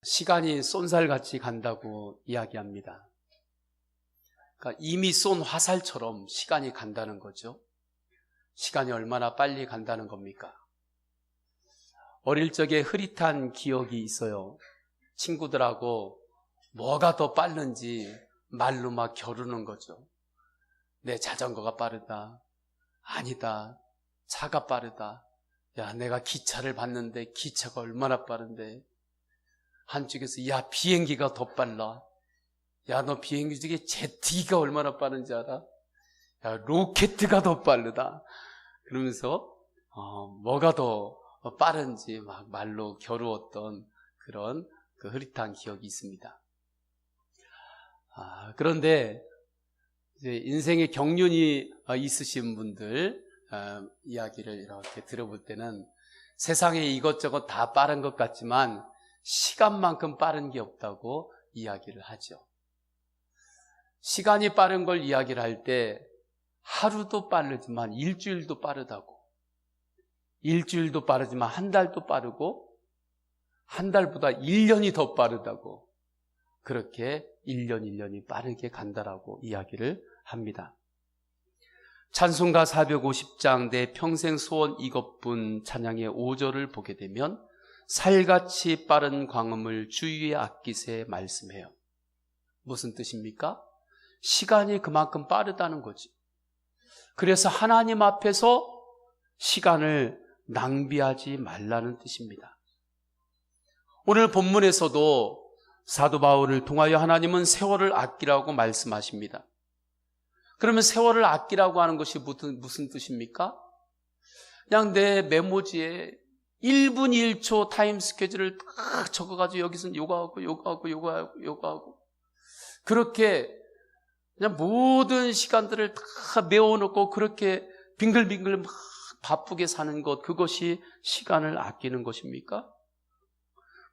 시간이 쏜살같이 간다고 이야기합니다. 그러니까 이미 쏜 화살처럼 시간이 간다는 거죠. 시간이 얼마나 빨리 간다는 겁니까? 어릴 적에 흐릿한 기억이 있어요. 친구들하고 뭐가 더 빠른지 말로 막 겨루는 거죠. 내 자전거가 빠르다. 아니다. 차가 빠르다. 야, 내가 기차를 봤는데 기차가 얼마나 빠른데. 한쪽에서 야, 비행기가 더 빨라. 야, 너 비행기 중에 제트기가 얼마나 빠른지 알아? 야, 로켓가 더 빠르다. 그러면서 뭐가 더 빠른지 막 말로 겨루었던 그런 그 흐릿한 기억이 있습니다. 그런데 이제 인생의 경륜이 있으신 분들 이야기를 이렇게 들어볼 때는 세상에 이것저것 다 빠른 것 같지만 시간만큼 빠른 게 없다고 이야기를 하죠. 시간이 빠른 걸 이야기를 할 때 하루도 빠르지만 일주일도 빠르다고, 일주일도 빠르지만 한 달도 빠르고 한 달보다 1년이 더 빠르다고, 그렇게 1년이 빠르게 간다라고 이야기를 합니다. 찬송가 450장 내 평생 소원 이것뿐 찬양의 5절을 보게 되면 살같이 빠른 광음을 주위에 아끼세 말씀해요. 무슨 뜻입니까? 시간이 그만큼 빠르다는 거지. 그래서 하나님 앞에서 시간을 낭비하지 말라는 뜻입니다. 오늘 본문에서도 사도 바울을 통하여 하나님은 세월을 아끼라고 말씀하십니다. 그러면 세월을 아끼라고 하는 것이 무슨 뜻입니까? 그냥 내 메모지에 1분 1초 타임 스케줄을 딱 적어가지고 여기서 요거하고 그렇게 그냥 모든 시간들을 다 메워놓고 그렇게 빙글빙글 막 바쁘게 사는 것, 그것이 시간을 아끼는 것입니까?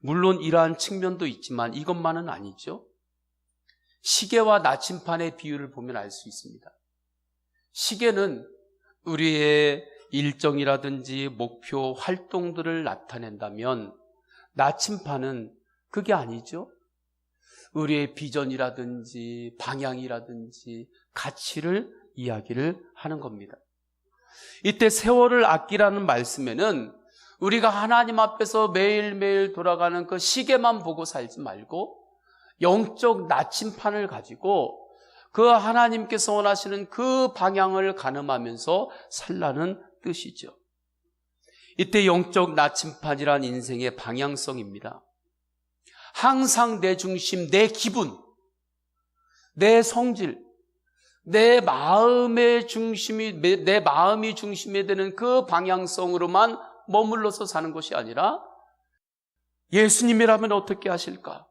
물론 이러한 측면도 있지만 이것만은 아니죠. 시계와 나침판의 비유를 보면 알 수 있습니다. 시계는 우리의 일정이라든지 목표, 활동들을 나타낸다면 나침판은 그게 아니죠. 우리의 비전이라든지 방향이라든지 가치를 이야기를 하는 겁니다. 이때 세월을 아끼라는 말씀에는 우리가 하나님 앞에서 매일매일 돌아가는 그 시계만 보고 살지 말고 영적 나침판을 가지고 그 하나님께서 원하시는 그 방향을 가늠하면서 살라는 뜻이죠. 이때 영적 나침판이란 인생의 방향성입니다. 항상 내 중심, 내 기분, 내 성질, 내 마음이 중심이 되는 그 방향성으로만 머물러서 사는 것이 아니라 예수님이라면 어떻게 하실까?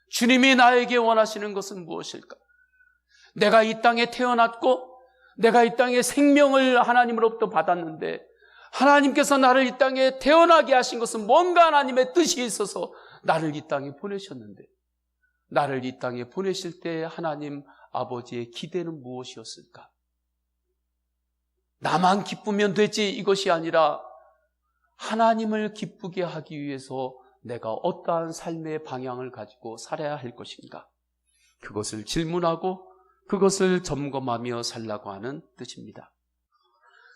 주님이 나에게 원하시는 것은 무엇일까? 내가 이 땅에 태어났고 내가 이 땅에 생명을 하나님으로부터 받았는데 하나님께서 나를 이 땅에 태어나게 하신 것은 뭔가 하나님의 뜻이 있어서 나를 이 땅에 보내셨는데 나를 이 땅에 보내실 때 하나님 아버지의 기대는 무엇이었을까? 나만 기쁘면 되지 이것이 아니라 하나님을 기쁘게 하기 위해서 내가 어떠한 삶의 방향을 가지고 살아야 할 것인가? 그것을 질문하고 그것을 점검하며 살라고 하는 뜻입니다.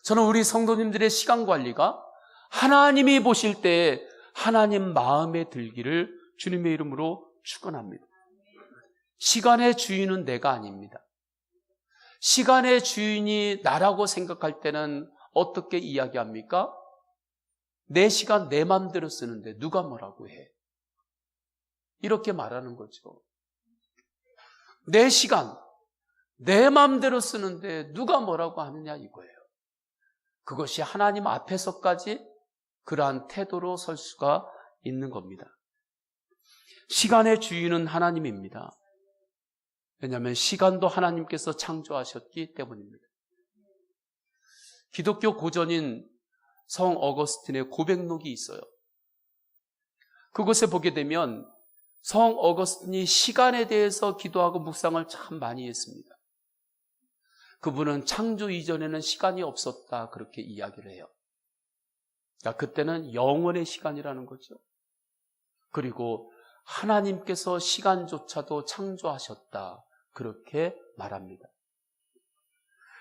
저는 우리 성도님들의 시간 관리가 하나님이 보실 때 하나님 마음에 들기를 주님의 이름으로 축원합니다. 시간의 주인은 내가 아닙니다. 시간의 주인이 나라고 생각할 때는 어떻게 이야기합니까? 내 시간 내 마음대로 쓰는데 누가 뭐라고 해? 이렇게 말하는 거죠. 내 시간 내 마음대로 쓰는데 누가 뭐라고 하느냐 이거예요. 그것이 하나님 앞에서까지 그러한 태도로 설 수가 있는 겁니다. 시간의 주인은 하나님입니다. 왜냐하면 시간도 하나님께서 창조하셨기 때문입니다. 기독교 고전인 성 어거스틴의 고백록이 있어요. 그곳에 보게 되면 성 어거스틴이 시간에 대해서 기도하고 묵상을 참 많이 했습니다. 그분은 창조 이전에는 시간이 없었다 그렇게 이야기를 해요. 그때는 영원의 시간이라는 거죠. 그리고 하나님께서 시간조차도 창조하셨다. 그렇게 말합니다.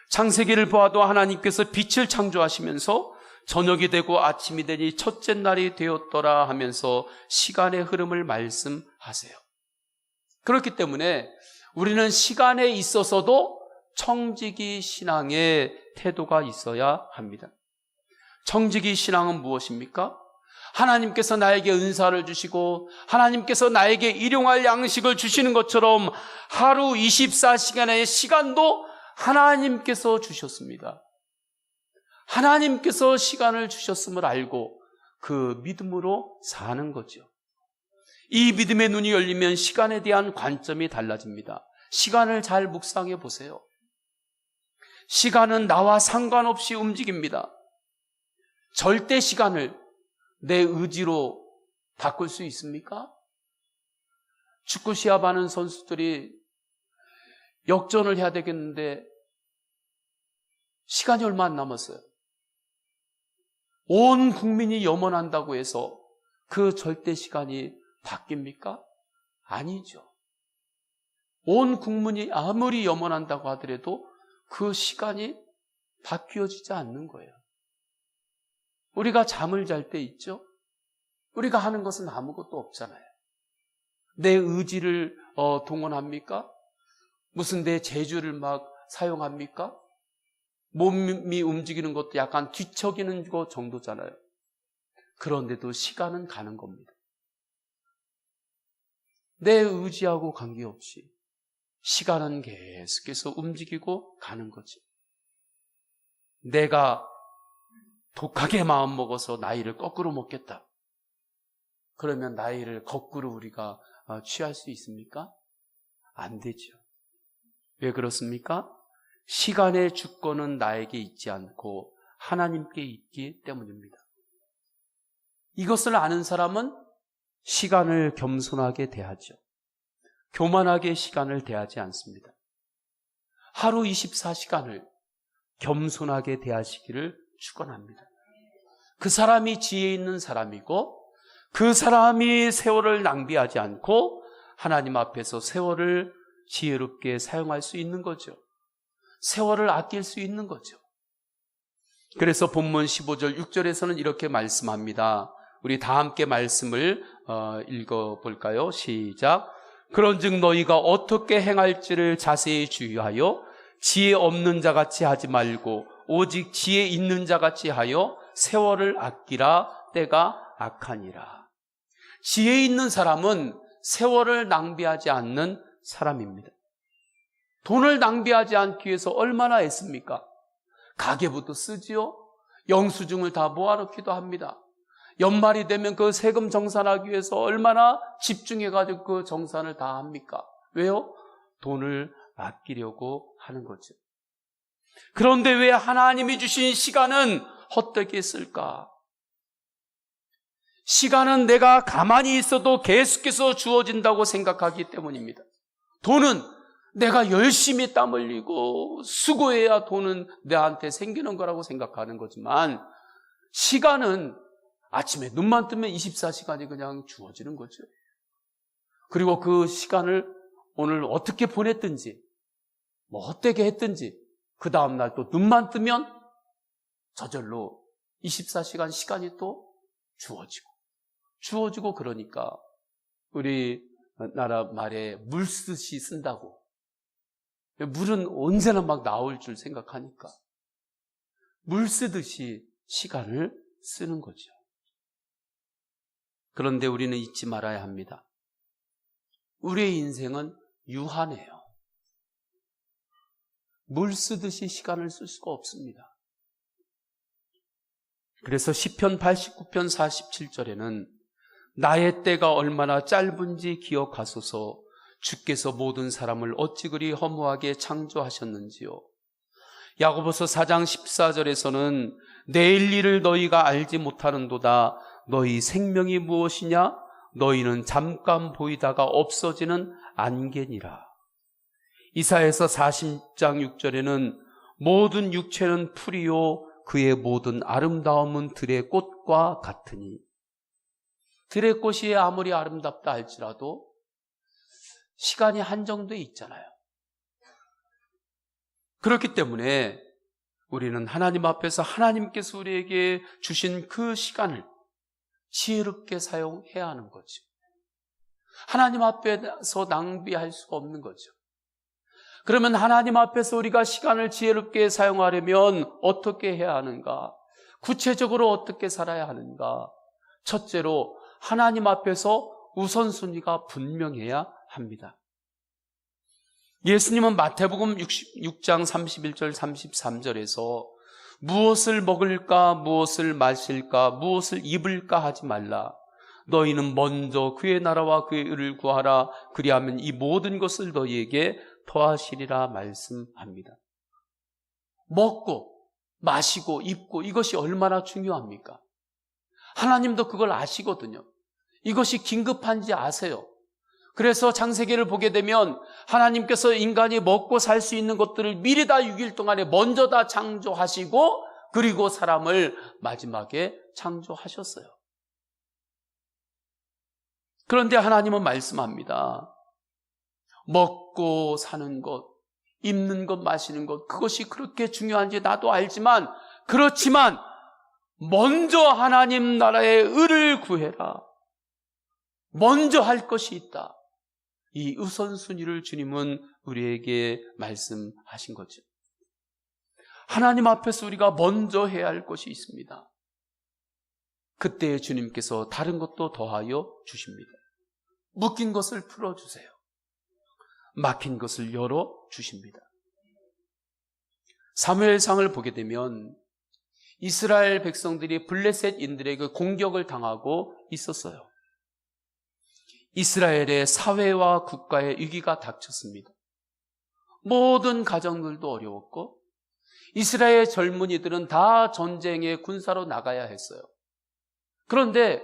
창세기를 보아도 하나님께서 빛을 창조하시면서 저녁이 되고 아침이 되니 첫째 날이 되었더라 하면서 시간의 흐름을 말씀하세요. 그렇기 때문에 우리는 시간에 있어서도 청지기 신앙의 태도가 있어야 합니다. 청지기 신앙은 무엇입니까? 하나님께서 나에게 은사를 주시고 하나님께서 나에게 일용할 양식을 주시는 것처럼 하루 24시간의 시간도 하나님께서 주셨습니다. 하나님께서 시간을 주셨음을 알고 그 믿음으로 사는 거죠. 이 믿음의 눈이 열리면 시간에 대한 관점이 달라집니다. 시간을 잘 묵상해 보세요. 시간은 나와 상관없이 움직입니다. 절대 시간을 내 의지로 바꿀 수 있습니까? 축구 시합하는 선수들이 역전을 해야 되겠는데 시간이 얼마 안 남았어요. 온 국민이 염원한다고 해서 그 절대 시간이 바뀝니까? 아니죠. 온 국민이 아무리 염원한다고 하더라도 그 시간이 바뀌어지지 않는 거예요. 우리가 잠을 잘 때 있죠? 우리가 하는 것은 아무것도 없잖아요. 내 의지를 동원합니까? 무슨 내 재주를 막 사용합니까? 몸이 움직이는 것도 약간 뒤척이는 것 정도잖아요. 그런데도 시간은 가는 겁니다. 내 의지하고 관계없이 시간은 계속해서 움직이고 가는 거죠. 내가 독하게 마음먹어서 나이를 거꾸로 먹겠다. 그러면 나이를 거꾸로 우리가 취할 수 있습니까? 안 되죠. 왜 그렇습니까? 시간의 주권은 나에게 있지 않고 하나님께 있기 때문입니다. 이것을 아는 사람은 시간을 겸손하게 대하죠. 교만하게 시간을 대하지 않습니다. 하루 24시간을 겸손하게 대하시기를 축원합니다. 그 사람이 지혜 있는 사람이고 그 사람이 세월을 낭비하지 않고 하나님 앞에서 세월을 지혜롭게 사용할 수 있는 거죠. 세월을 아낄 수 있는 거죠. 그래서 본문 15절 6절에서는 이렇게 말씀합니다. 우리 다 함께 말씀을 읽어볼까요? 시작. 그런즉 너희가 어떻게 행할지를 자세히 주의하여 지혜 없는 자같이 하지 말고 오직 지혜 있는 자같이 하여 세월을 아끼라. 때가 악하니라. 지혜 있는 사람은 세월을 낭비하지 않는 사람입니다. 돈을 낭비하지 않기 위해서 얼마나 애씁니까? 가계부도 쓰지요. 영수증을 다 모아놓기도 합니다. 연말이 되면 그 세금 정산하기 위해서 얼마나 집중해가지고 그 정산을 다 합니까? 왜요? 돈을 아끼려고 하는 거죠. 그런데 왜 하나님이 주신 시간은 헛되게 쓸까? 시간은 내가 가만히 있어도 계속해서 주어진다고 생각하기 때문입니다. 돈은 내가 열심히 땀 흘리고 수고해야 돈은 내한테 생기는 거라고 생각하는 거지만 시간은 아침에 눈만 뜨면 24시간이 그냥 주어지는 거죠. 그리고 그 시간을 오늘 어떻게 보냈든지 뭐 헛되게 했든지 그 다음날 또 눈만 뜨면 저절로 24시간 시간이 또 주어지고 그러니까 우리 나라 말에 물 쓰듯이 쓴다고. 물은 언제나 막 나올 줄 생각하니까 물 쓰듯이 시간을 쓰는 거죠. 그런데 우리는 잊지 말아야 합니다. 우리의 인생은 유한해요. 물 쓰듯이 시간을 쓸 수가 없습니다. 그래서 시편 89편 47절에는 나의 때가 얼마나 짧은지 기억하소서. 주께서 모든 사람을 어찌 그리 허무하게 창조하셨는지요. 야고보서 4장 14절에서는 내일 일을 너희가 알지 못하는도다. 너희 생명이 무엇이냐? 너희는 잠깐 보이다가 없어지는 안개니라. 이사야서 40장 6절에는 모든 육체는 풀이요 그의 모든 아름다움은 들의 꽃과 같으니. 들의 꽃이 아무리 아름답다 할지라도 시간이 한정돼 있잖아요. 그렇기 때문에 우리는 하나님 앞에서 하나님께서 우리에게 주신 그 시간을 지혜롭게 사용해야 하는 거죠. 하나님 앞에서 낭비할 수가 없는 거죠. 그러면 하나님 앞에서 우리가 시간을 지혜롭게 사용하려면 어떻게 해야 하는가? 구체적으로 어떻게 살아야 하는가? 첫째로 하나님 앞에서 우선순위가 분명해야 합니다. 예수님은 마태복음 6장 31절 33절에서 무엇을 먹을까, 무엇을 마실까, 무엇을 입을까 하지 말라. 너희는 먼저 그의 나라와 그의 의를 구하라. 그리하면 이 모든 것을 너희에게 더하시리라 말씀합니다. 먹고 마시고 입고 이것이 얼마나 중요합니까? 하나님도 그걸 아시거든요. 이것이 긴급한지 아세요. 그래서 창세기를 보게 되면 하나님께서 인간이 먹고 살 수 있는 것들을 미리 다 6일 동안에 먼저 다 창조하시고 그리고 사람을 마지막에 창조하셨어요. 그런데 하나님은 말씀합니다. 먹고 사는 것, 입는 것, 마시는 것, 그것이 그렇게 중요한지 나도 알지만, 그렇지만 먼저 하나님 나라의 의를 구해라. 먼저 할 것이 있다. 이 우선순위를 주님은 우리에게 말씀하신 거죠. 하나님 앞에서 우리가 먼저 해야 할 것이 있습니다. 그때 주님께서 다른 것도 더하여 주십니다. 묶인 것을 풀어주세요. 막힌 것을 열어주십니다. 사무엘상을 보게 되면 이스라엘 백성들이 블레셋인들에게 공격을 당하고 있었어요. 이스라엘의 사회와 국가의 위기가 닥쳤습니다. 모든 가정들도 어려웠고 이스라엘 젊은이들은 다 전쟁에 군사로 나가야 했어요. 그런데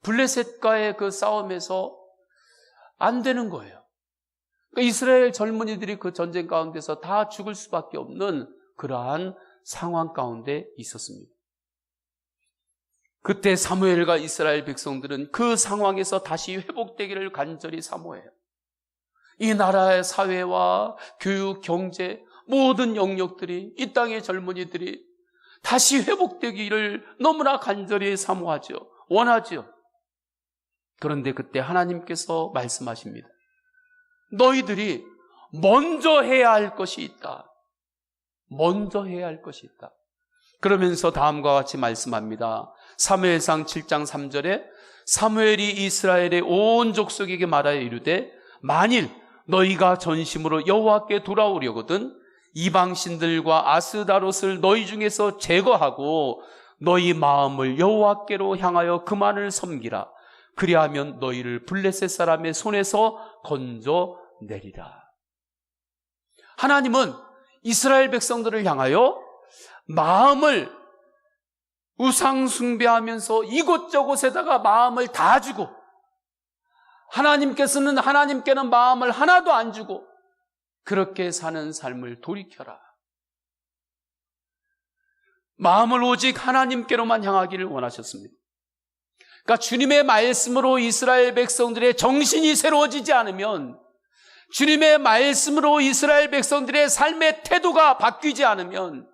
블레셋과의 그 싸움에서 안 되는 거예요. 그러니까 이스라엘 젊은이들이 그 전쟁 가운데서 다 죽을 수밖에 없는 그러한 상황 가운데 있었습니다. 그때 사무엘과 이스라엘 백성들은 그 상황에서 다시 회복되기를 간절히 사모해요. 이 나라의 사회와 교육, 경제 모든 영역들이 이 땅의 젊은이들이 다시 회복되기를 너무나 간절히 사모하죠. 원하죠. 그런데 그때 하나님께서 말씀하십니다. 너희들이 먼저 해야 할 것이 있다. 먼저 해야 할 것이 있다. 그러면서 다음과 같이 말씀합니다. 사무엘상 7장 3절에 사무엘이 이스라엘의 온 족속에게 말하여 이르되 만일 너희가 전심으로 여호와께 돌아오려거든 이방신들과 아스다롯을 너희 중에서 제거하고 너희 마음을 여호와께로 향하여 그만을 섬기라. 그리하면 너희를 블레셋 사람의 손에서 건져내리라. 하나님은 이스라엘 백성들을 향하여 마음을 우상 숭배하면서 이곳저곳에다가 마음을 다 주고 하나님께는 마음을 하나도 안 주고 그렇게 사는 삶을 돌이켜라. 마음을 오직 하나님께로만 향하기를 원하셨습니다. 그러니까 주님의 말씀으로 이스라엘 백성들의 정신이 새로워지지 않으면, 주님의 말씀으로 이스라엘 백성들의 삶의 태도가 바뀌지 않으면,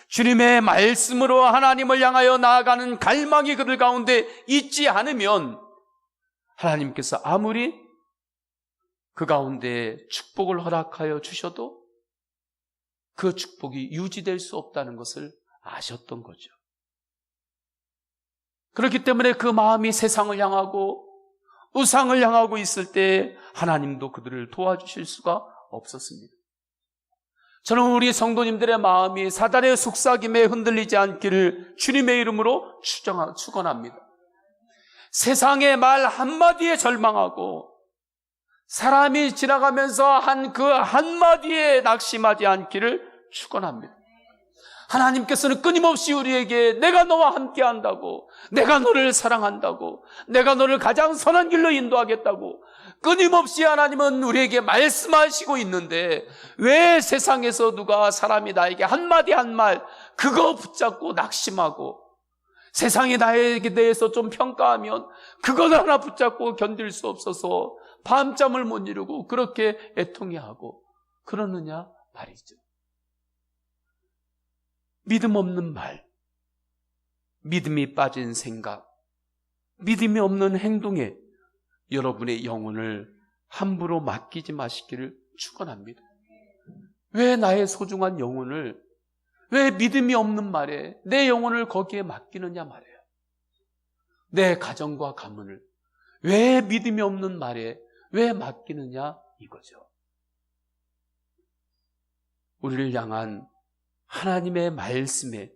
주님의 말씀으로 하나님을 향하여 나아가는 갈망이 그들 가운데 있지 않으면 하나님께서 아무리 그 가운데 축복을 허락하여 주셔도 그 축복이 유지될 수 없다는 것을 아셨던 거죠. 그렇기 때문에 그 마음이 세상을 향하고 우상을 향하고 있을 때 하나님도 그들을 도와주실 수가 없었습니다. 저는 우리 성도님들의 마음이 사단의 속삭임에 흔들리지 않기를 주님의 이름으로 축원합니다. 세상의 말 한마디에 절망하고 사람이 지나가면서 한 그 한마디에 낙심하지 않기를 축원합니다. 하나님께서는 끊임없이 우리에게 내가 너와 함께 한다고, 내가 너를 사랑한다고, 내가 너를 가장 선한 길로 인도하겠다고 끊임없이 하나님은 우리에게 말씀하시고 있는데, 왜 세상에서 누가 사람이 나에게 한마디 한 말 그거 붙잡고 낙심하고 세상이 나에게 대해서 좀 평가하면 그것 하나 붙잡고 견딜 수 없어서 밤잠을 못 이루고 그렇게 애통해하고 그러느냐 말이죠. 믿음 없는 말, 믿음이 빠진 생각, 믿음이 없는 행동에 여러분의 영혼을 함부로 맡기지 마시기를 축원합니다. 왜 나의 소중한 영혼을, 왜 믿음이 없는 말에 내 영혼을 거기에 맡기느냐 말이에요. 내 가정과 가문을 왜 믿음이 없는 말에 왜 맡기느냐 이거죠. 우리를 향한 하나님의 말씀에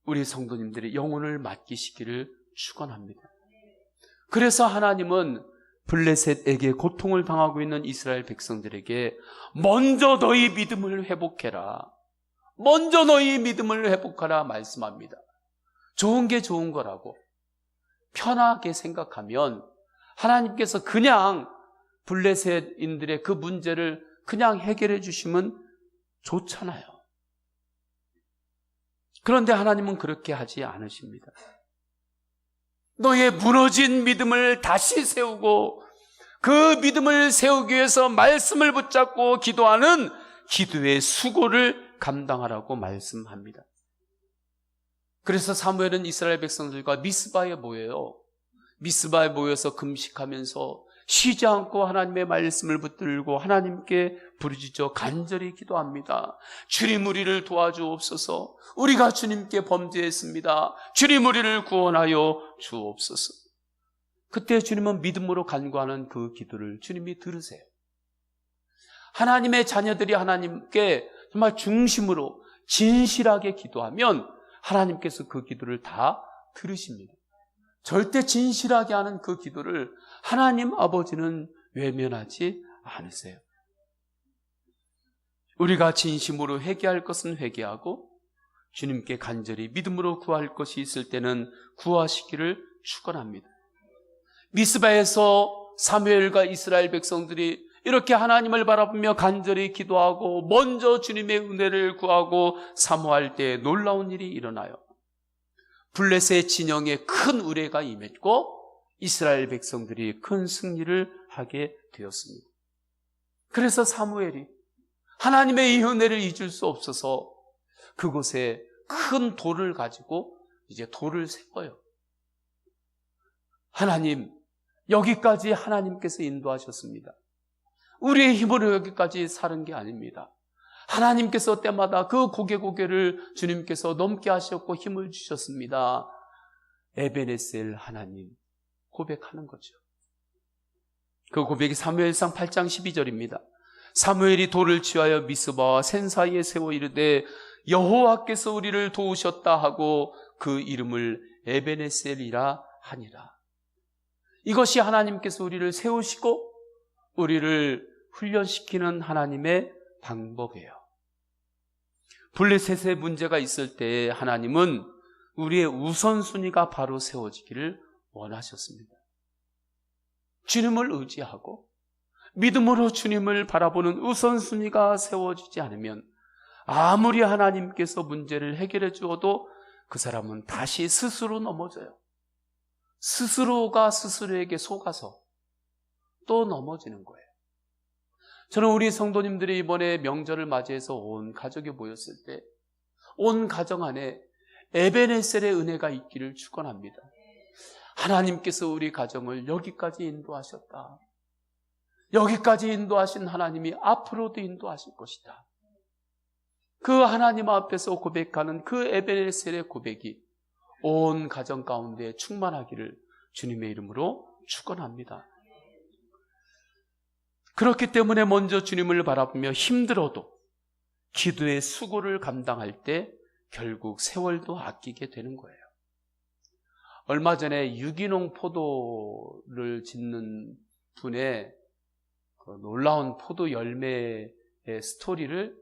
우리 성도님들의 영혼을 맡기시기를 축원합니다. 그래서 하나님은 블레셋에게 고통을 당하고 있는 이스라엘 백성들에게 먼저 너희 믿음을 회복해라, 먼저 너희 믿음을 회복하라 말씀합니다. 좋은 게 좋은 거라고 편하게 생각하면 하나님께서 그냥 블레셋인들의 그 문제를 그냥 해결해 주시면 좋잖아요. 그런데 하나님은 그렇게 하지 않으십니다. 너의 무너진 믿음을 다시 세우고 그 믿음을 세우기 위해서 말씀을 붙잡고 기도하는 기도의 수고를 감당하라고 말씀합니다. 그래서 사무엘은 이스라엘 백성들과 미스바에 모여요. 미스바에 모여서 금식하면서 쉬지 않고 하나님의 말씀을 붙들고 하나님께 부르짖어 간절히 기도합니다. 주님 우리를 도와주옵소서. 우리가 주님께 범죄했습니다. 주님 우리를 구원하여 주옵소서. 그때 주님은 믿음으로 간구하는 그 기도를 주님이 들으세요. 하나님의 자녀들이 하나님께 정말 중심으로 진실하게 기도하면 하나님께서 그 기도를 다 들으십니다. 절대 진실하게 하는 그 기도를 하나님 아버지는 외면하지 않으세요. 우리가 진심으로 회개할 것은 회개하고 주님께 간절히 믿음으로 구할 것이 있을 때는 구하시기를 축원합니다. 미스바에서 사무엘과 이스라엘 백성들이 이렇게 하나님을 바라보며 간절히 기도하고 먼저 주님의 은혜를 구하고 사모할 때 놀라운 일이 일어나요. 블레셋 진영에 큰 의뢰가 임했고 이스라엘 백성들이 큰 승리를 하게 되었습니다. 그래서 사무엘이 하나님의 이 은혜를 잊을 수 없어서 그곳에 큰 돌을 가지고 이제 돌을 세워요. 하나님, 여기까지 하나님께서 인도하셨습니다. 우리의 힘으로 여기까지 사는 게 아닙니다. 하나님께서 때마다 그 고개를 주님께서 넘게 하셨고 힘을 주셨습니다. 에베네셀 하나님 고백하는 거죠. 그 고백이 사무엘상 8장 12절입니다. 사무엘이 돌을 취하여 미스바와 센 사이에 세워 이르되 여호와께서 우리를 도우셨다 하고 그 이름을 에베네셀이라 하니라. 이것이 하나님께서 우리를 세우시고 우리를 훈련시키는 하나님의 방법이에요. 블레셋의 문제가 있을 때 하나님은 우리의 우선순위가 바로 세워지기를 원하셨습니다. 주님을 의지하고 믿음으로 주님을 바라보는 우선순위가 세워지지 않으면 아무리 하나님께서 문제를 해결해 주어도 그 사람은 다시 스스로 넘어져요. 스스로가 스스로에게 속아서 또 넘어지는 거예요. 저는 우리 성도님들이 이번에 명절을 맞이해서 온 가족이 모였을 때 온 가정 안에 에베네셀의 은혜가 있기를 축원합니다. 하나님께서 우리 가정을 여기까지 인도하셨다. 여기까지 인도하신 하나님이 앞으로도 인도하실 것이다. 그 하나님 앞에서 고백하는 그 에베네셀의 고백이 온 가정 가운데 충만하기를 주님의 이름으로 축원합니다. 그렇기 때문에 먼저 주님을 바라보며 힘들어도 기도의 수고를 감당할 때 결국 세월도 아끼게 되는 거예요. 얼마 전에 유기농 포도를 짓는 분의 그 놀라운 포도 열매의 스토리를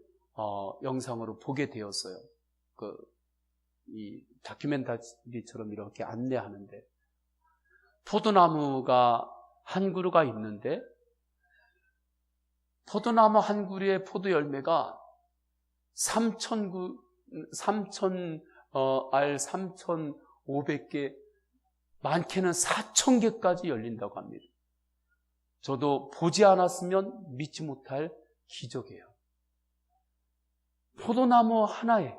영상으로 보게 되었어요. 이 다큐멘터리처럼 이렇게 안내하는데 포도나무가 한 그루가 있는데 포도나무 한 그루의 포도 열매가 3,000알, 3,000 500개, 많게는 4,000개까지 열린다고 합니다. 저도 보지 않았으면 믿지 못할 기적이에요. 포도나무 하나에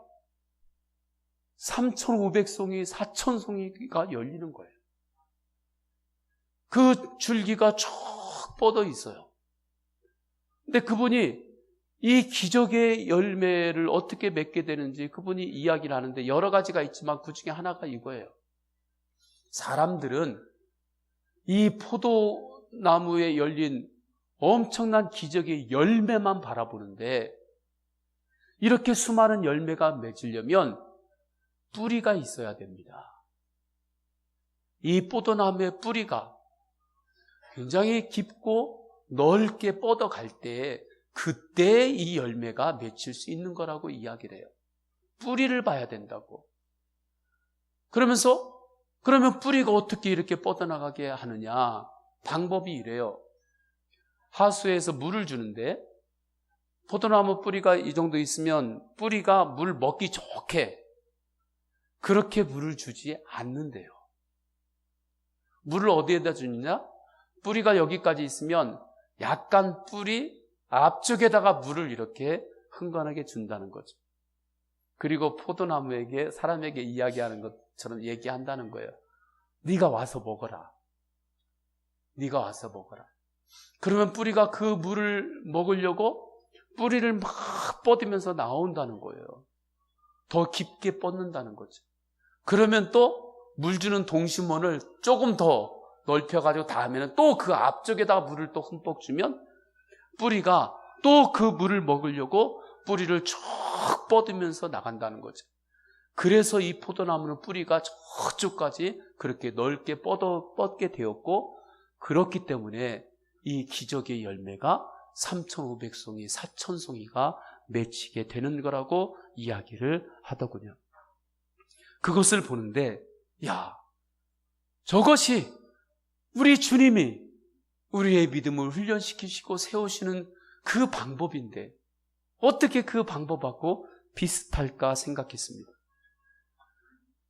3,500송이, 4,000송이가 열리는 거예요. 그 줄기가 쭉 뻗어 있어요. 근데 그분이 이 기적의 열매를 어떻게 맺게 되는지 그분이 이야기를 하는데 여러 가지가 있지만 그 중에 하나가 이거예요. 사람들은 이 포도나무에 열린 엄청난 기적의 열매만 바라보는데 이렇게 수많은 열매가 맺으려면 뿌리가 있어야 됩니다. 이 포도나무의 뿌리가 굉장히 깊고 넓게 뻗어갈 때 그때 이 열매가 맺힐 수 있는 거라고 이야기를 해요. 뿌리를 봐야 된다고. 그러면 뿌리가 어떻게 이렇게 뻗어나가게 하느냐? 방법이 이래요. 하수에서 물을 주는데 포도나무 뿌리가 이 정도 있으면 뿌리가 물 먹기 좋게 그렇게 물을 주지 않는데요. 물을 어디에다 주느냐? 뿌리가 여기까지 있으면 약간 뿌리 앞쪽에다가 물을 이렇게 흥건하게 준다는 거죠. 그리고 포도나무에게 사람에게 이야기하는 것처럼 얘기한다는 거예요. 네가 와서 먹어라. 네가 와서 먹어라. 그러면 뿌리가 그 물을 먹으려고 뿌리를 막 뻗으면서 나온다는 거예요. 더 깊게 뻗는다는 거죠. 그러면 또 물 주는 동심원을 조금 더 넓혀가지고 다음에는 또 그 앞쪽에다가 물을 또 흠뻑 주면 뿌리가 또 그 물을 먹으려고 뿌리를 쭉 뻗으면서 나간다는 거죠. 그래서 이 포도나무는 뿌리가 저쪽까지 그렇게 넓게 뻗게 되었고 그렇기 때문에 이 기적의 열매가 3,500송이, 4,000송이가 맺히게 되는 거라고 이야기를 하더군요. 그것을 보는데 저것이 우리 주님이 우리의 믿음을 훈련시키시고 세우시는 그 방법인데 어떻게 그 방법하고 비슷할까 생각했습니다.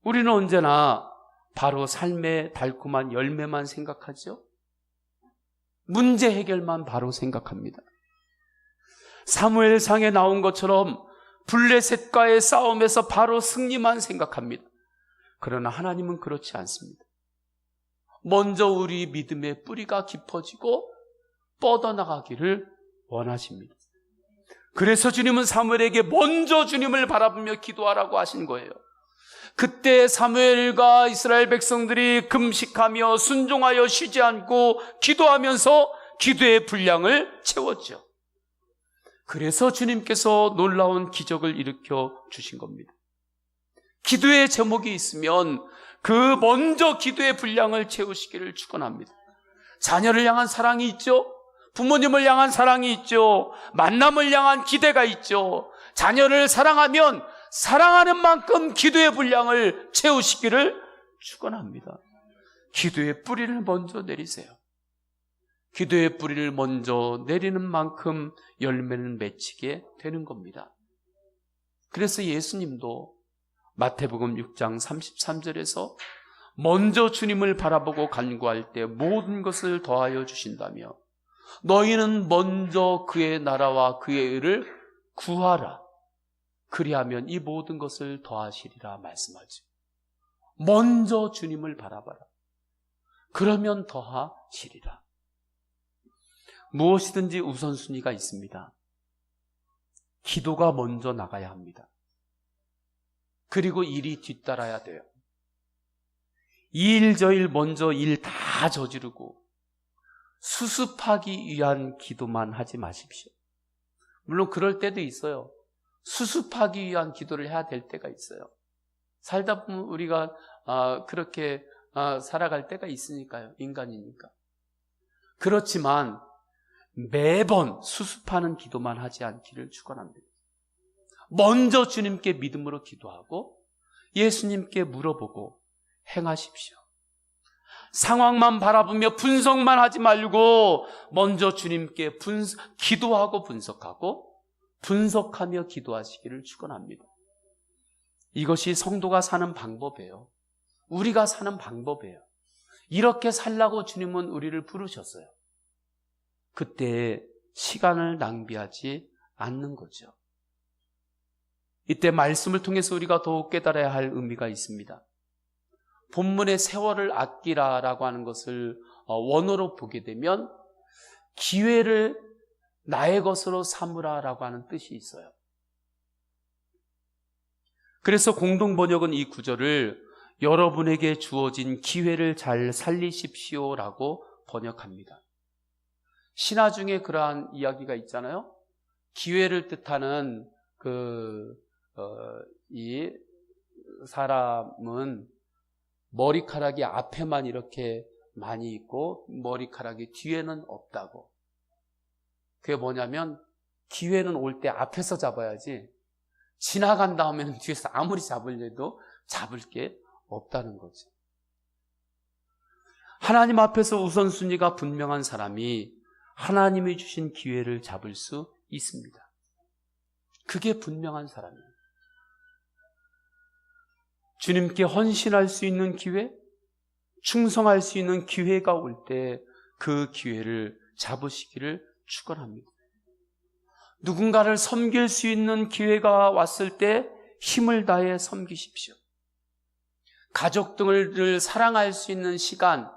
우리는 언제나 바로 삶의 달콤한 열매만 생각하죠. 문제 해결만 바로 생각합니다. 사무엘상에 나온 것처럼 블레셋과의 싸움에서 바로 승리만 생각합니다. 그러나 하나님은 그렇지 않습니다. 먼저 우리 믿음의 뿌리가 깊어지고 뻗어나가기를 원하십니다. 그래서 주님은 사무엘에게 먼저 주님을 바라보며 기도하라고 하신 거예요. 그때 사무엘과 이스라엘 백성들이 금식하며 순종하여 쉬지 않고 기도하면서 기도의 분량을 채웠죠. 그래서 주님께서 놀라운 기적을 일으켜 주신 겁니다. 기도의 제목이 있으면 그 먼저 기도의 분량을 채우시기를 축원합니다. 자녀를 향한 사랑이 있죠. 부모님을 향한 사랑이 있죠. 만남을 향한 기대가 있죠. 자녀를 사랑하면 사랑하는 만큼 기도의 분량을 채우시기를 축원합니다. 기도의 뿌리를 먼저 내리세요. 기도의 뿌리를 먼저 내리는 만큼 열매는 맺히게 되는 겁니다. 그래서 예수님도 마태복음 6장 33절에서 먼저 주님을 바라보고 간구할 때 모든 것을 더하여 주신다며 너희는 먼저 그의 나라와 그의 의를 구하라. 그리하면 이 모든 것을 더하시리라 말씀하죠. 먼저 주님을 바라봐라. 그러면 더하시리라. 무엇이든지 우선순위가 있습니다. 기도가 먼저 나가야 합니다. 그리고 일이 뒤따라야 돼요. 이 일 저 일 먼저 일 다 저지르고 수습하기 위한 기도만 하지 마십시오. 물론 그럴 때도 있어요. 수습하기 위한 기도를 해야 될 때가 있어요. 살다 보면 우리가 그렇게 살아갈 때가 있으니까요. 인간이니까. 그렇지만 매번 수습하는 기도만 하지 않기를 축원합니다. 먼저 주님께 믿음으로 기도하고 예수님께 물어보고 행하십시오. 상황만 바라보며 분석만 하지 말고 먼저 주님께 기도하고 분석하고 분석하며 기도하시기를 축원합니다. 이것이 성도가 사는 방법이에요. 우리가 사는 방법이에요. 이렇게 살라고 주님은 우리를 부르셨어요. 그때 시간을 낭비하지 않는 거죠. 이때 말씀을 통해서 우리가 더욱 깨달아야 할 의미가 있습니다. 본문의 세월을 아끼라라고 하는 것을 원어로 보게 되면 기회를 나의 것으로 삼으라라고 하는 뜻이 있어요. 그래서 공동번역은 이 구절을 여러분에게 주어진 기회를 잘 살리십시오라고 번역합니다. 신화 중에 그러한 이야기가 있잖아요. 기회를 뜻하는 이 사람은 머리카락이 앞에만 이렇게 많이 있고 머리카락이 뒤에는 없다고. 그게 뭐냐면 기회는 올 때 앞에서 잡아야지 지나간 다음에는 뒤에서 아무리 잡으려도 잡을 게 없다는 거죠. 하나님 앞에서 우선순위가 분명한 사람이 하나님이 주신 기회를 잡을 수 있습니다. 그게 분명한 사람이에요. 주님께 헌신할 수 있는 기회, 충성할 수 있는 기회가 올 때 그 기회를 잡으시기를 축원합니다. 누군가를 섬길 수 있는 기회가 왔을 때 힘을 다해 섬기십시오. 가족들을 사랑할 수 있는 시간,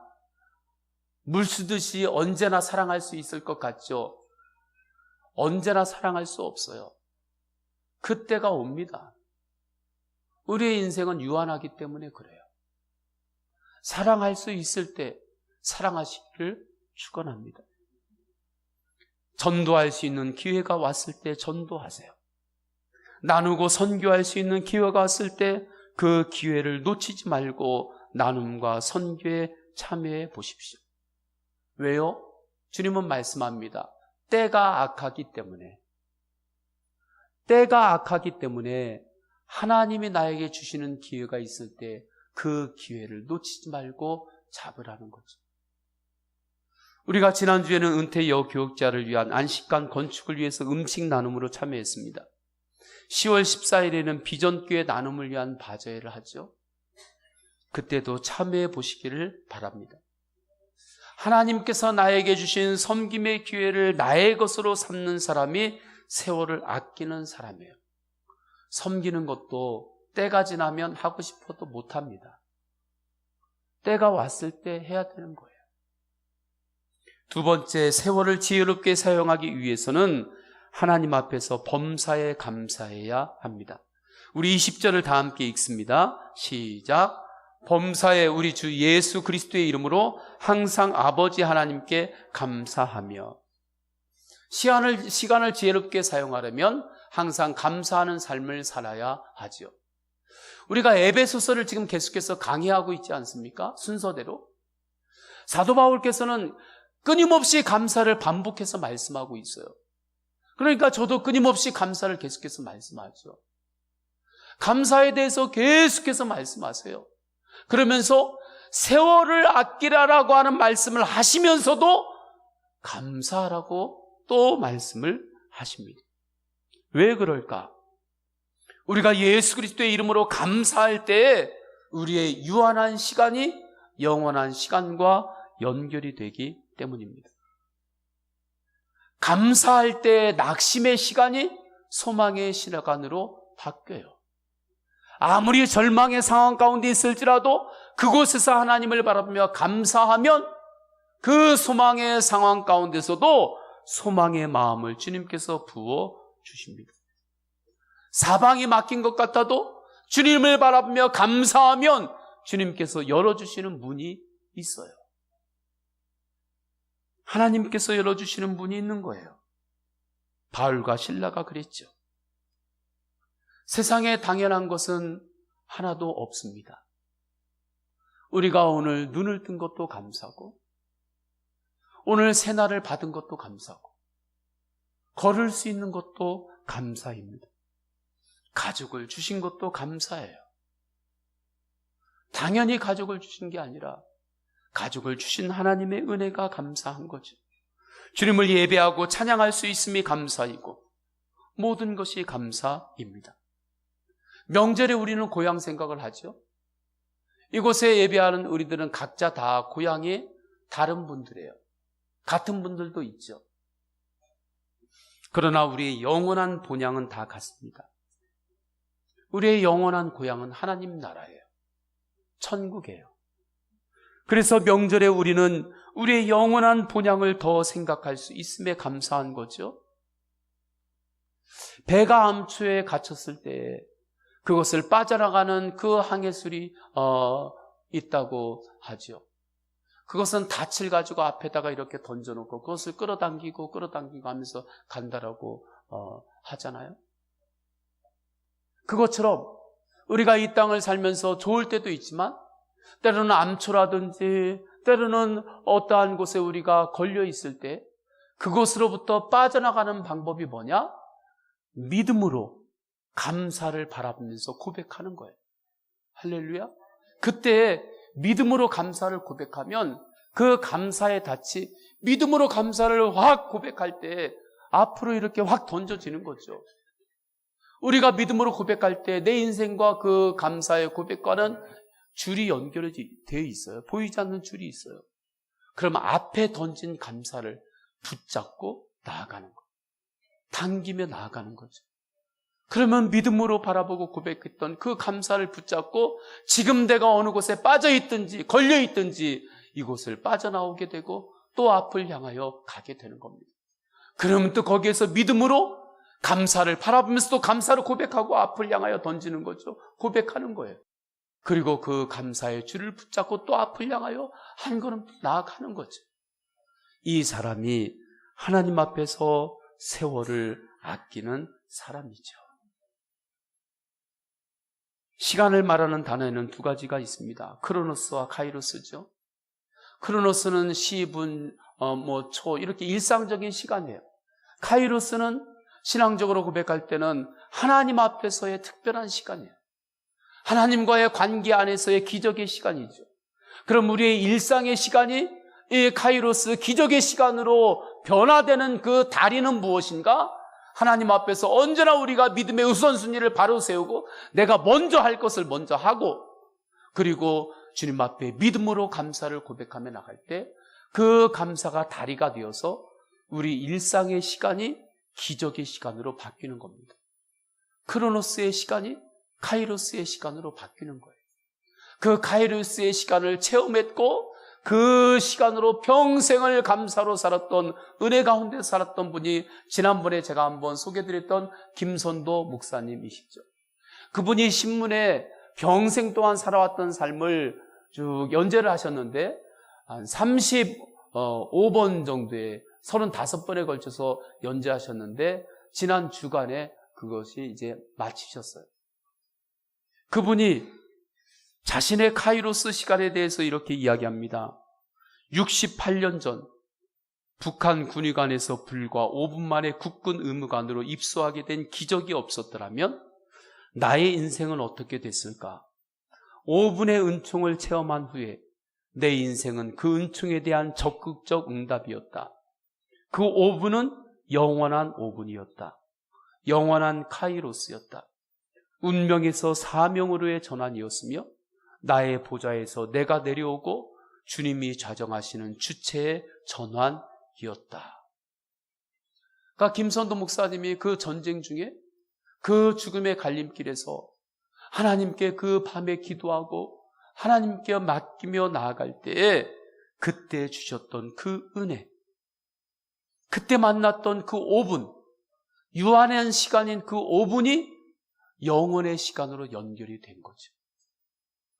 물 쓰듯이 언제나 사랑할 수 있을 것 같죠? 언제나 사랑할 수 없어요. 그때가 옵니다. 우리의 인생은 유한하기 때문에 그래요. 사랑할 수 있을 때 사랑하시기를 축원합니다. 전도할 수 있는 기회가 왔을 때 전도하세요. 나누고 선교할 수 있는 기회가 왔을 때 그 기회를 놓치지 말고 나눔과 선교에 참여해 보십시오. 왜요? 주님은 말씀합니다. 때가 악하기 때문에 하나님이 나에게 주시는 기회가 있을 때 그 기회를 놓치지 말고 잡으라는 거죠. 우리가 지난주에는 은퇴 여교육자를 위한 안식관 건축을 위해서 음식 나눔으로 참여했습니다. 10월 14일에는 비전교회 나눔을 위한 바자회를 하죠. 그때도 참여해 보시기를 바랍니다. 하나님께서 나에게 주신 섬김의 기회를 나의 것으로 삼는 사람이 세월을 아끼는 사람이에요. 섬기는 것도 때가 지나면 하고 싶어도 못합니다. 때가 왔을 때 해야 되는 거예요. 두 번째, 세월을 지혜롭게 사용하기 위해서는 하나님 앞에서 범사에 감사해야 합니다. 우리 20절을 다 함께 읽습니다. 시작. 범사에 우리 주 예수 그리스도의 이름으로 항상 아버지 하나님께 감사하며. 시간을 지혜롭게 사용하려면 항상 감사하는 삶을 살아야 하죠. 우리가 에베소서를 지금 계속해서 강의하고 있지 않습니까? 순서대로. 사도 바울께서는 끊임없이 감사를 반복해서 말씀하고 있어요. 그러니까 저도 끊임없이 감사를 계속해서 말씀하죠. 감사에 대해서 계속해서 말씀하세요. 그러면서 세월을 아끼라라고 하는 말씀을 하시면서도 감사하라고 또 말씀을 하십니다. 왜 그럴까? 우리가 예수 그리스도의 이름으로 감사할 때 우리의 유한한 시간이 영원한 시간과 연결이 되기 때문입니다. 감사할 때 낙심의 시간이 소망의 시간으로 바뀌어요. 아무리 절망의 상황 가운데 있을지라도 그곳에서 하나님을 바라보며 감사하면 그 소망의 상황 가운데서도 소망의 마음을 주님께서 부어 주십니다. 사방이 막힌 것 같아도 주님을 바라보며 감사하면 주님께서 열어주시는 문이 있어요. 하나님께서 열어주시는 문이 있는 거예요. 바울과 실라가 그랬죠. 세상에 당연한 것은 하나도 없습니다. 우리가 오늘 눈을 뜬 것도 감사고, 오늘 새날을 받은 것도 감사고, 걸을 수 있는 것도 감사입니다. 가족을 주신 것도 감사해요. 당연히 가족을 주신 게 아니라 가족을 주신 하나님의 은혜가 감사한 거죠. 주님을 예배하고 찬양할 수 있음이 감사이고 모든 것이 감사입니다. 명절에 우리는 고향 생각을 하죠. 이곳에 예배하는 우리들은 각자 다 고향이 다른 분들이에요. 같은 분들도 있죠. 그러나 우리의 영원한 본향은 다 같습니다. 우리의 영원한 고향은 하나님 나라예요. 천국이에요. 그래서 명절에 우리는 우리의 영원한 본향을 더 생각할 수 있음에 감사한 거죠. 배가 암초에 갇혔을 때 그것을 빠져나가는 그 항해술이 있다고 하죠. 그것은 닻을 가지고 앞에다가 이렇게 던져놓고 그것을 끌어당기고 하면서 간다라고 하잖아요. 그것처럼 우리가 이 땅을 살면서 좋을 때도 있지만 때로는 암초라든지 때로는 어떠한 곳에 우리가 걸려 있을 때 그곳으로부터 빠져나가는 방법이 뭐냐? 믿음으로 감사를 바라보면서 고백하는 거예요. 할렐루야. 그때 믿음으로 감사를 고백하면 그 감사의 닻이 믿음으로 감사를 확 고백할 때 앞으로 이렇게 확 던져지는 거죠. 우리가 믿음으로 고백할 때 내 인생과 그 감사의 고백과는 줄이 연결이 되어 있어요. 보이지 않는 줄이 있어요. 그러면 앞에 던진 감사를 붙잡고 나아가는 거예요. 당기며 나아가는 거죠. 그러면 믿음으로 바라보고 고백했던 그 감사를 붙잡고 지금 내가 어느 곳에 빠져있든지 걸려있든지 이곳을 빠져나오게 되고 또 앞을 향하여 가게 되는 겁니다. 그러면 또 거기에서 믿음으로 감사를 바라보면서 또 감사를 고백하고 앞을 향하여 던지는 거죠. 고백하는 거예요. 그리고 그 감사의 줄을 붙잡고 또 앞을 향하여 한 걸음 나아가는 거죠. 이 사람이 하나님 앞에서 세월을 아끼는 사람이죠. 시간을 말하는 단어에는 두 가지가 있습니다. 크로노스와 카이로스죠. 크로노스는 10분, 초 이렇게 일상적인 시간이에요. 카이로스는 신앙적으로 고백할 때는 하나님 앞에서의 특별한 시간이에요. 하나님과의 관계 안에서의 기적의 시간이죠. 그럼 우리의 일상의 시간이 이 카이로스 기적의 시간으로 변화되는 그 다리는 무엇인가? 하나님 앞에서 언제나 우리가 믿음의 우선순위를 바로 세우고 내가 먼저 할 것을 먼저 하고 그리고 주님 앞에 믿음으로 감사를 고백하며 나갈 때 그 감사가 다리가 되어서 우리 일상의 시간이 기적의 시간으로 바뀌는 겁니다. 크로노스의 시간이 카이로스의 시간으로 바뀌는 거예요. 그 카이로스의 시간을 체험했고 그 시간으로 평생을 감사로 살았던 은혜 가운데 살았던 분이 지난번에 제가 한번 소개드렸던 김선도 목사님이시죠. 그분이 신문에 평생 동안 살아왔던 삶을 쭉 연재를 하셨는데 한 35번 정도의 35번에 걸쳐서 연재하셨는데 지난 주간에 그것이 이제 마치셨어요. 그분이 자신의 카이로스 시간에 대해서 이렇게 이야기합니다. 68년 전 북한 군의관에서 불과 5분 만에 국군 의무관으로 입소하게 된 기적이 없었더라면 나의 인생은 어떻게 됐을까? 5분의 은총을 체험한 후에 내 인생은 그 은총에 대한 적극적 응답이었다. 그 5분은 영원한 5분이었다. 영원한 카이로스였다. 운명에서 사명으로의 전환이었으며 나의 보좌에서 내가 내려오고 주님이 좌정하시는 주체의 전환이었다. 그러니까 김선도 목사님이 그 전쟁 중에 그 죽음의 갈림길에서 하나님께 그 밤에 기도하고 하나님께 맡기며 나아갈 때에 그때 주셨던 그 은혜, 그때 만났던 그 5분, 유한한 시간인 그 5분이 영원의 시간으로 연결이 된 거죠.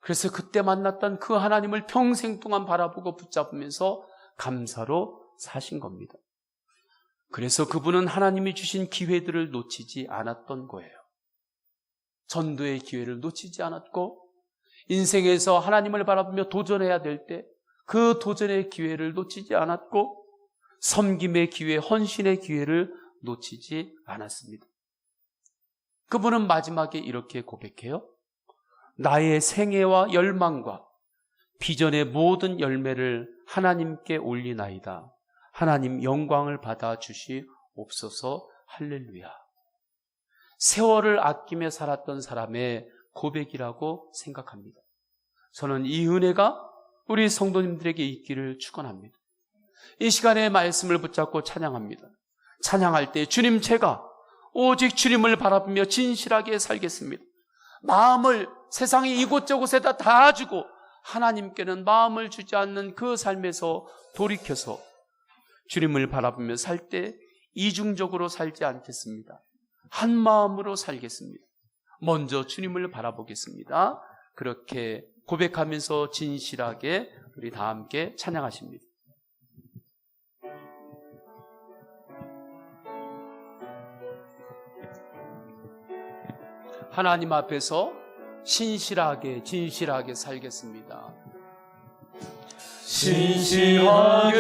그래서 그때 만났던 그 하나님을 평생 동안 바라보고 붙잡으면서 감사로 사신 겁니다. 그래서 그분은 하나님이 주신 기회들을 놓치지 않았던 거예요. 전도의 기회를 놓치지 않았고 인생에서 하나님을 바라보며 도전해야 될 때 그 도전의 기회를 놓치지 않았고 섬김의 기회, 헌신의 기회를 놓치지 않았습니다. 그분은 마지막에 이렇게 고백해요. 나의 생애와 열망과 비전의 모든 열매를 하나님께 올리나이다. 하나님 영광을 받아 주시옵소서. 할렐루야. 세월을 아끼며 살았던 사람의 고백이라고 생각합니다. 저는 이 은혜가 우리 성도님들에게 있기를 축원합니다. 이 시간에 말씀을 붙잡고 찬양합니다. 찬양할 때 주님, 제가 오직 주님을 바라보며 진실하게 살겠습니다. 마음을 세상의 이곳저곳에다 다 주고 하나님께는 마음을 주지 않는 그 삶에서 돌이켜서 주님을 바라보며 살 때 이중적으로 살지 않겠습니다. 한 마음으로 살겠습니다. 먼저 주님을 바라보겠습니다. 그렇게 고백하면서 진실하게 우리 다 함께 찬양하십니다. 하나님 앞에서 신실하게 진실하게 살겠습니다. 신실하게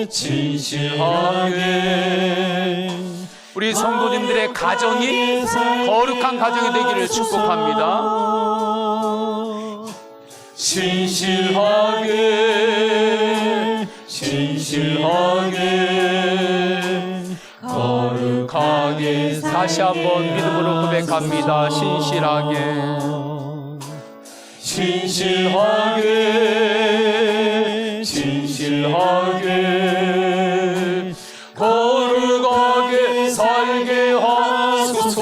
진실하게 우리 성도님들의 가정이 거룩한 가정이 되기를 축복합니다. 신실하게 거룩하게 다시 한번 믿음으로 고백합니다. 신실하게 거룩하게 살게 하소서.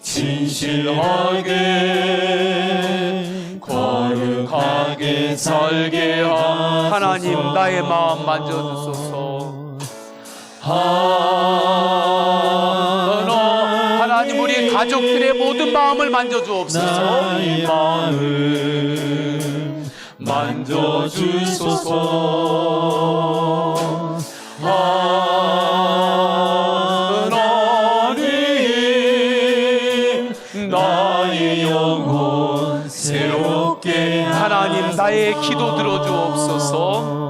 신실하게 거룩하게 살게 하소서. 하나님, 나의 마음 만져주소서. 하나님, 우리 가족들의 모든 마음을 만져주옵소서. 나의 마음 만져주소서. 하나님, 나의 영혼 새롭게 하나님, 나의 기도 들어주옵소서.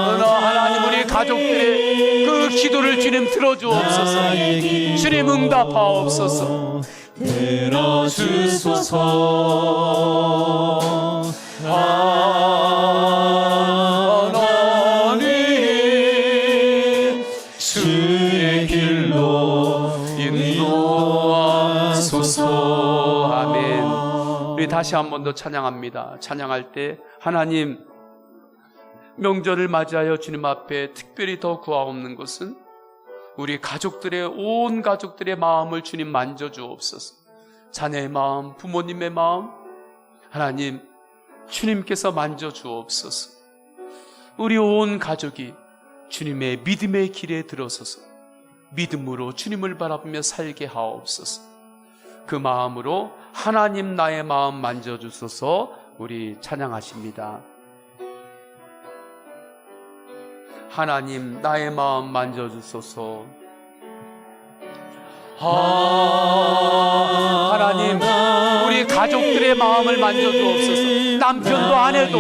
하나님, 우리 가족들의 그 기도를 주님 들어주옵소서. 주님 응답하옵소서. 들어주소서. 하나님, 주의 길로 인도하소서. 아멘. 우리 다시 한 번 더 찬양합니다. 찬양할 때 하나님, 명절을 맞이하여 주님 앞에 특별히 더 구하옵는 것은 우리 가족들의 온 가족들의 마음을 주님 만져주옵소서. 자녀의 마음, 부모님의 마음, 하나님 주님께서 만져주옵소서. 우리 온 가족이 주님의 믿음의 길에 들어서서 믿음으로 주님을 바라보며 살게 하옵소서. 그 마음으로 하나님, 나의 마음 만져주소서. 우리 찬양하십니다. 하나님, 나의 마음 만져주소서. 하나님, 우리 가족들의 마음을 만져주옵소서. 남편도 아내도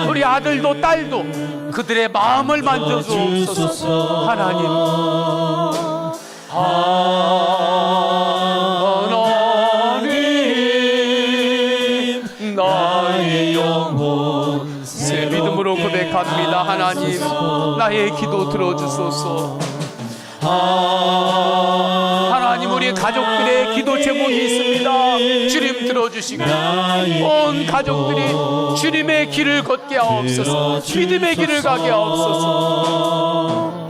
우리 아들도 딸도 그들의 마음을 만져주옵소서. 하나님, 나의 영혼 새 믿음으로 고백합니다. 하나님, 나의 기도 들어주소서. 하나님, 우리 가족들의 기도 제목이 있습니다. 주님 들어주시고 온 가족들이 주님의 길을 걷게 하옵소서. 믿음의 길을 가게 하옵소서.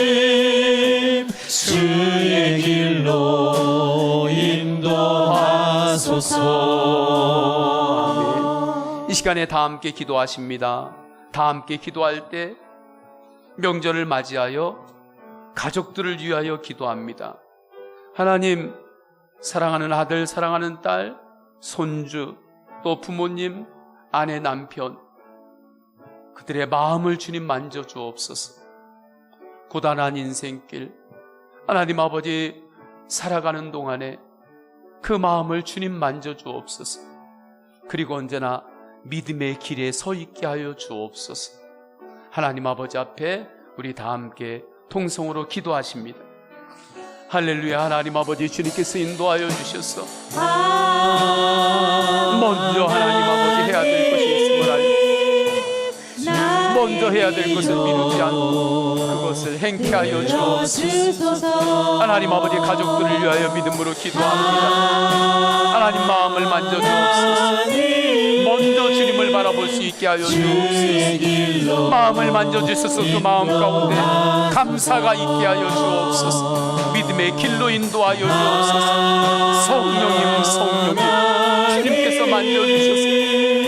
하나님, 주의 길로 인도하소서. 이 시간에 다 함께 기도하십니다. 다 함께 기도할 때 명절을 맞이하여 가족들을 위하여 기도합니다. 하나님, 사랑하는 아들, 사랑하는 딸, 손주, 또 부모님, 아내, 남편, 그들의 마음을 주님 만져주옵소서. 고단한 인생길, 하나님 아버지 살아가는 동안에 그 마음을 주님 만져주옵소서. 그리고 언제나 믿음의 길에 서 있게 하여 주옵소서. 하나님 아버지 앞에 우리 다 함께 통성으로 기도하십니다. 할렐루야. 하나님 아버지, 주님께서 인도하여 주셔서 먼저 하나님 아버지 해야 될 것이 있음을 먼저 해야 될 것을 미루지 않고 그것을 행케 하여 주옵소서. 하나님 아버지, 가족들을 위하여 믿음으로 기도합니다. 하나님 마음을 만져주옵소서. 먼저 주님을 바라볼 수 있게 하여 주옵소서. 마음을 만져주셔서 그 마음 가운데 감사가 있게 하여 주옵소서. 믿음의 길로 인도하여 주옵소서. 성령님, 성령님, 주님께서 만져주셔서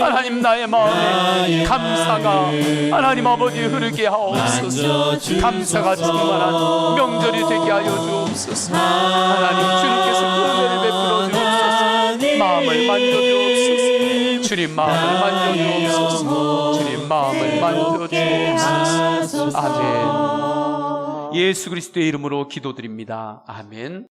하나님 나의 마음에 감사가 하나님 아버지 흐르게 하옵소서. 감사가 충만한 명절이 되게 하여 주옵소서. 하나님, 주님께서 은혜를 베풀어 주옵소서. 마음을 만져주옵소서. 주님 마음을 만져주옵소서. 주님 마음을 만져주옵소서. 아멘. 예수 그리스도의 이름으로 기도드립니다. 아멘.